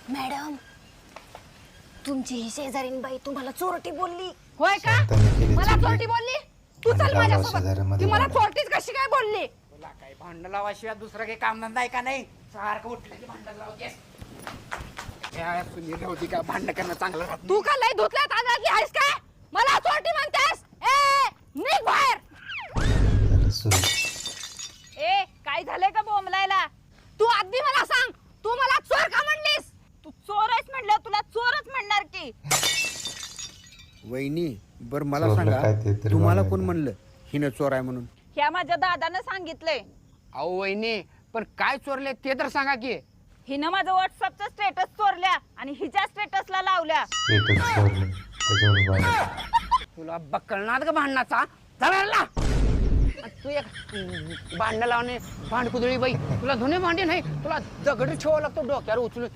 Madam तुमची ही शेजारीन बाई तुम्हाला चोरटी बोलली. होय का? मला चोरटी बोलली? तू चल माझ्यासोबत. ती मला चोरटीच कशी काय बोलली? तुला काय भांडण लावाशिवाय दुसरं काही काम धंदा आहे का नाही? सारखं उठलं की भांडण लावतेस. सुनील होती का भांडण करणं चांगलं राहत नाही. तू का लय धुतल्यात आजारली आहेस काय? मला चोरटी म्हणतेस? ए निघ बाहेर. ए काय झालंय का बोंबलायला? तू आधी मला सांग, तू मला चोर का म्हणलीस? तू चोर आहेस म्हणलं तुला चोरच म्हणणार की. वहिनी बर मला सांगा, तुम्हाला कोण म्हणलं हिनं चोर आहे म्हणून? ह्या माझ्या दादानं सांगितलंय. अहो वहिनी पण काय चोरले ते तर सांगा की. हिनं माझं व्हॉट्सअपचं स्टेटस चोरल्या आणि हिच्या स्टेटसला लावल्या. तुला बकलणार का भांडणाचा? चला तू एक भांडण लावणे भांडकुदळी बाई. तुला धुणे भांडे नाही, तुला दगड ठेवावं लागतो डोक्यावर उचलून.